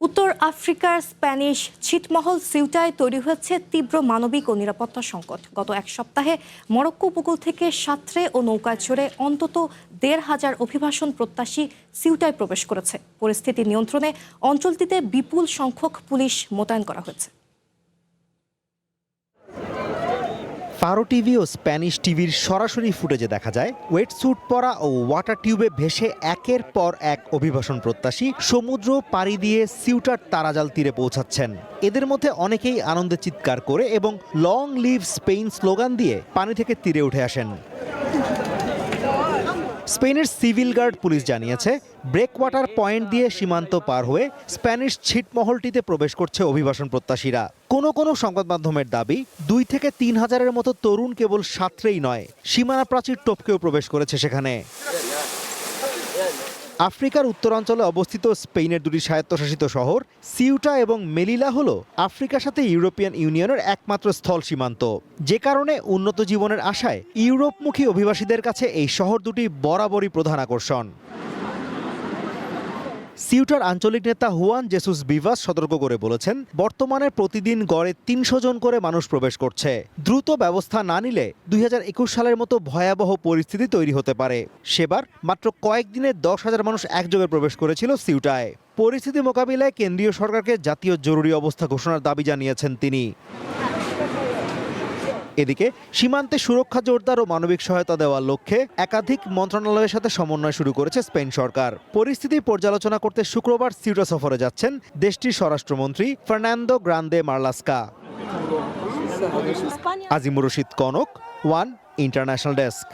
উত্তর আফ্রিকার স্প্যানিশ ছিটমহল সিউটায় তৈরি হয়েছে তীব্র মানবিক ও নিরাপত্তা সংকট। গত এক সপ্তাহে মরক্কো উপকূল থেকে সাঁতরে ও নৌকায় চড়ে অন্তত ১,৫০০ অভিবাসন প্রত্যাশী সিউটায় প্রবেশ করেছে। পরিস্থিতি নিয়ন্ত্রণে অঞ্চলটিতে বিপুল সংখ্যক পুলিশ মোতায়েন করা হয়েছে। ফারো টিভি ও স্প্যানিশ টিভির সরাসরি ফুটেজে দেখা যায় ওয়েটস্যুট পরা ও ওয়াটার টিউবে ভেসে একের পর এক অভিবাসন প্রত্যাশী সমুদ্র পাড়ি দিয়ে সিউটার তারাজাল তীরে পৌঁছাচ্ছেন। এদের মধ্যে অনেকেই আনন্দে চিৎকার করে এবং লং লিভ স্পেন স্লোগান দিয়ে পানি থেকে তীরে উঠে আসেন। স্পেনের সিভিল গার্ড পুলিশ জানিয়েছে ব্রেকওয়াটার পয়েন্ট দিয়ে সীমান্ত পার হয়ে স্প্যানিশ ছিটমহলটিতে প্রবেশ করছে অভিবাসন প্রত্যাশীরা। কোনো কোনো সংবাদ মাধ্যমের দাবি ২ থেকে ৩ হাজারের মতো তরুণ কেবল সাঁতরেই নয়, সীমানা প্রাচীর টপকেও প্রবেশ করেছে সেখানে। আফ্রিকার উত্তরাঞ্চলে অবস্থিত স্পেনের দুটি স্বায়ত্তশাসিত শহর সিউটা এবং মেলিলা হলো আফ্রিকার সাথে ইউরোপিয়ান ইউনিয়নের একমাত্র স্থল সীমান্ত, যে কারণে উন্নত জীবনের আশায় ইউরোপমুখী অভিবাসীদের কাছে এই শহর দুটি বরাবরই প্রধান আকর্ষণ। সিউটার আঞ্চলিক নেতা হুয়ান জেসুস ভিভাস সতর্ক করে বলেছেন, বর্তমানে প্রতিদিন গড়ে ৩০০ জন করে মানুষ প্রবেশ করছে। দ্রুত ব্যবস্থা না নিলে ২০২১ সালের মতো ভয়াবহ পরিস্থিতি তৈরি হতে পারে। সেবার মাত্র কয়েকদিনে ১০,০০০ মানুষ একযোগে প্রবেশ করেছিল সিউটায়। পরিস্থিতি মোকাবিলায় কেন্দ্রীয় সরকারকে জাতীয় জরুরি অবস্থা ঘোষণার দাবি জানিয়েছেন তিনি। এদিকে সীমান্তে সুরক্ষা জোরদার ও মানবিক সহায়তা দেওয়ার লক্ষ্যে একাধিক মন্ত্রণালয়ের সাথে সমন্বয় শুরু করেছে স্পেন সরকার। পরিস্থিতি পর্যালোচনা করতে শুক্রবার সিউটা সফরে যাচ্ছেন দেশটির স্বরাষ্ট্রমন্ত্রী Fernando Grande Marlaska. Azimur Rashid Kanak, one international desk.